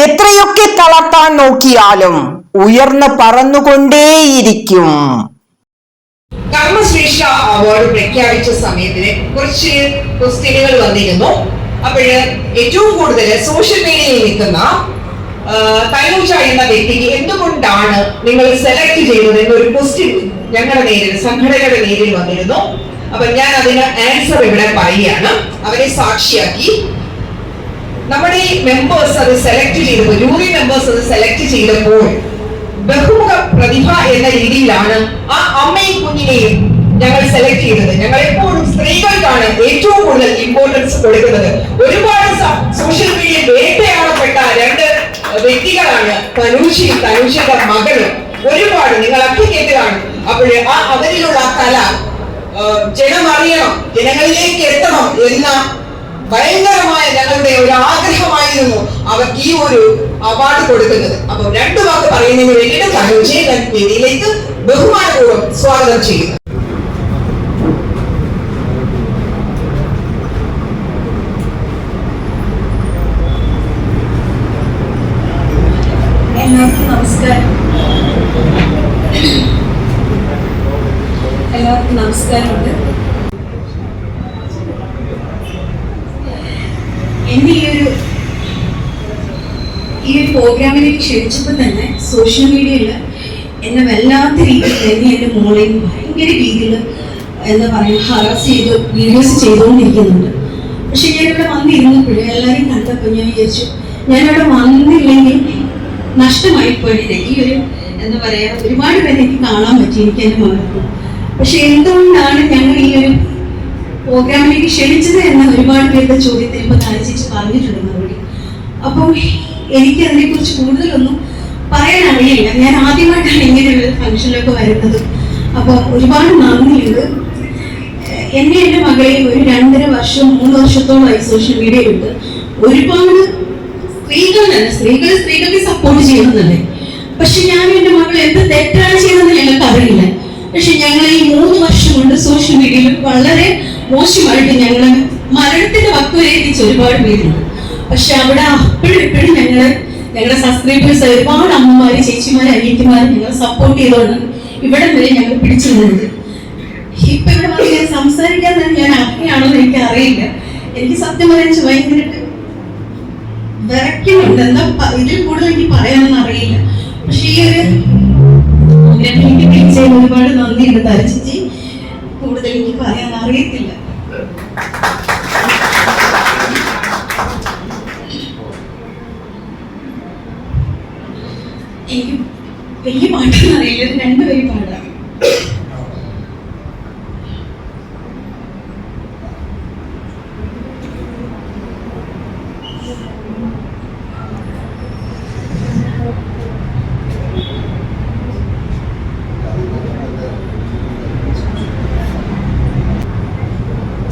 എത്രയൊക്കെ തളർത്താൻ നോക്കിയാലും ഉയർന്നു പറന്നുകൊണ്ടേയിരിക്കും. കർമ്മശ്രേഷ്ഠ അവാർഡ് പ്രഖ്യാപിച്ച സമയത്തിന് കുറച്ച് ക്വസ്റ്റ്യനുകൾ വന്നിരുന്നു. അപ്പോൾ ഏറ്റവും കൂടുതൽ സോഷ്യൽ മീഡിയയിൽ നിൽക്കുന്ന തനൂജ എന്ന വ്യക്തിക്ക് എന്തുകൊണ്ടാണ് നിങ്ങൾ സെലക്ട് ചെയ്തത് എന്നൊരു ക്വസ്റ്റ്യൻ ഞങ്ങളുടെ നേരിൽ, സംഘടനയുടെ നേരിൽ വന്നിരുന്നു. അപ്പൊ ഞാൻ അതിന് ആൻസർ ഇവിടെ പറയുകയാണ്. അവരെ സാക്ഷിയാക്കി നമ്മുടെ ഈ മെമ്പേഴ്സ് അത് സെലക്ട് ചെയ്തപ്പോൾ, ജൂറി മെമ്പേഴ്സ് അത് സെലക്ട് ചെയ്തപ്പോൾ ബഹുമുഖ പ്രതിഭ എന്ന രീതിയിലാണ് ആ അമ്മയും കുഞ്ഞിനെയും ഞങ്ങൾ സെലക്ട് ചെയ്തത്. ഞങ്ങൾ എപ്പോഴും സ്ത്രീകൾക്കാണ് ഏറ്റവും കൂടുതൽ ഇമ്പോർട്ടൻസ് കൊടുക്കുന്നത്. ഒരുപാട് സോഷ്യൽ മീഡിയയിൽ വേട്ടയാടപ്പെട്ട രണ്ട് വ്യക്തികളാണ് തനൂഷയും തനൂഷയുടെ മകളും. ഒരുപാട് നിങ്ങൾ അഭിനേറ്റതാണ്. അപ്പോൾ ആ അവരിലുള്ള കല ജനം അറിയണം, ജനങ്ങളിലേക്ക് എത്തണം എന്ന ഭയങ്കരമായ ഞങ്ങളുടെ ഒരു ആഗ്രഹമായിരുന്നു അവർക്ക് ഈ ഒരു അവാർഡ് കൊടുക്കുന്നത്. അപ്പൊ രണ്ടു വാക്ക് പറയുന്നതിന് വേണ്ടിയിട്ട് തനൂജയെ വേദിയിലേക്ക് ബഹുമാനപൂർവ്വം സ്വാഗതം ചെയ്യുന്നു. എല്ലാവർക്കും നമസ്കാരം. എല്ലാവർക്കും നമസ്കാരമുണ്ട്. എന്നെ ഈ ഒരു പ്രോഗ്രാമിലേക്ക് ക്ഷണിച്ചപ്പോൾ തന്നെ സോഷ്യൽ മീഡിയയിൽ എന്നെ വല്ലാത്ത രീതിയിൽ തന്നെ എൻ്റെ മോളെയും ഭയങ്കര രീതിയിൽ എന്താ പറയുക ഹറാസ് ചെയ്ത് വീഡിയോസ് ചെയ്തുകൊണ്ടിരിക്കുന്നുണ്ട്. പക്ഷെ ഞാനിവിടെ വന്നിരുന്നപ്പോഴും എല്ലാവരെയും കണ്ടപ്പോൾ ഞാൻ വിചാരിച്ചു ഞാനിവിടെ വന്നില്ലെങ്കിൽ നഷ്ടമായിപ്പോയില്ലേ. ഈ ഒരു എന്താ പറയുക ഒരുപാട് പേരെ എനിക്ക് കാണാൻ പറ്റി, എനിക്ക് എൻ്റെ മകൾക്ക്. പക്ഷെ എന്തുകൊണ്ടാണ് ഞങ്ങൾ ഈ ഒരു പ്രോഗ്രാമിലേക്ക് ക്ഷണിച്ചത് എന്ന ഒരുപാട് പേരുടെ ചോദ്യത്തിന് ഇപ്പൊ താഴ്ചച്ച് പറഞ്ഞിട്ടുണ്ട് മറുപടി. അപ്പം എനിക്ക് അതിനെക്കുറിച്ച് കൂടുതലൊന്നും പറയാൻ അറിയില്ല. ഞാൻ ആദ്യമായിട്ടാണ് ഇങ്ങനെയുള്ള ഫംഗ്ഷനിലൊക്കെ വരുന്നത്. അപ്പോൾ ഒരുപാട് നന്ദിയുണ്ട്. എന്നെ എൻ്റെ മകളെ ഒരു 2.5 വർഷം 3 വർഷത്തോളമായി സോഷ്യൽ മീഡിയയിലുണ്ട്. ഒരുപാട് സ്ത്രീകൾക്ക് സപ്പോർട്ട് ചെയ്യുന്നതല്ലേ. പക്ഷെ ഞാൻ എൻ്റെ മകൾ എന്ത് തെറ്റാണ് ചെയ്തതെന്ന് ഞങ്ങൾക്ക് അറിയില്ല. പക്ഷെ ഞങ്ങൾ ഈ 3 വർഷം കൊണ്ട് സോഷ്യൽ മീഡിയയിൽ വളരെ മോശമായിട്ട് ഞങ്ങള് മരണത്തിന്റെ വക്ക് വരെ എത്തിച്ച ഒരുപാട് പേരുണ്ട്. പക്ഷെ അവിടെ അപ്പോഴും ഞങ്ങളുടെ സബ്സ്ക്രൈബേഴ്സ് ഒരുപാട് അമ്മമാര്, ചേച്ചിമാര്, അനിയത്തിമാര് ഞങ്ങളെ സപ്പോർട്ട് ചെയ്തോണ്ട് ഇവിടെ വരെ ഞങ്ങൾ പിടിച്ചു നിന്നത്. ഇപ്പൊ ഇവിടെ വന്ന് ഞാൻ സംസാരിക്കാൻ തന്നെ ഞാൻ അർഹയാണെന്ന് എനിക്ക് അറിയില്ല. എനിക്ക് സത്യം പറയാൻ ഭയങ്കരമായിട്ട് വിറയ്ക്കുന്നുണ്ട്. എന്താ ഇതിൽ കൂടുതൽ എനിക്ക് പറയാനൊന്നും അറിയില്ല. പക്ഷെ ഈ ഒരു എനിക്ക് വിളിച്ചതിൽ ഒരുപാട് നന്ദിയുണ്ട് തരച്ചിച്ച്. കൂടുതൽ എനിക്ക് പറയാൻ അറിയത്തില്ല. എനിക്ക് വലിയ പാട്ടൊന്നും അറിയില്ല. 2 വരി പാടാം.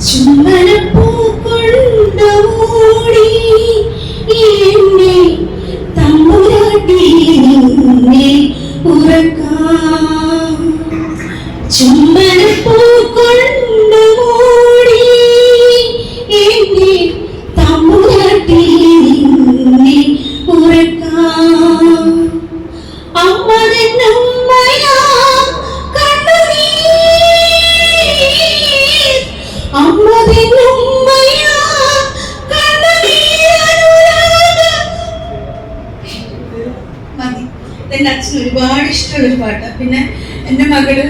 ചുംബനപ്പൂ കൊണ്ടോടി എന്നെ തമ്പുരാട്ടി നിന്നെ ഉറക്കാം. ചുംബനപ്പൂ കൊണ്ടോടി എന്നെ തമ്പുരാട്ടി നിന്നെ ഉറക്കാം. അമ്മതെന്നുമ്മയാ അച്ഛന് ഒരുപാട് ഇഷ്ടമുള്ളൊരു പാട്ട്. പിന്നെ എൻ്റെ മകള്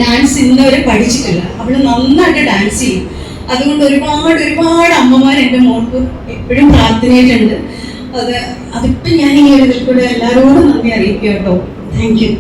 ഡാൻസ് ഇന്നുവരെ പഠിച്ചിട്ടില്ല. അവള് നന്നായിട്ട് ഡാൻസ് ചെയ്യും. അതുകൊണ്ട് ഒരുപാട് അമ്മമാർ എൻ്റെ മോൾക്ക് എപ്പോഴും പ്രാർത്ഥനയിട്ടുണ്ട്. അതിപ്പം ഞാൻ ഈ ഒരു ഇതിൽ കൂടെ എല്ലാവരോടും നന്ദി അറിയിക്കും കേട്ടോ. Thank you.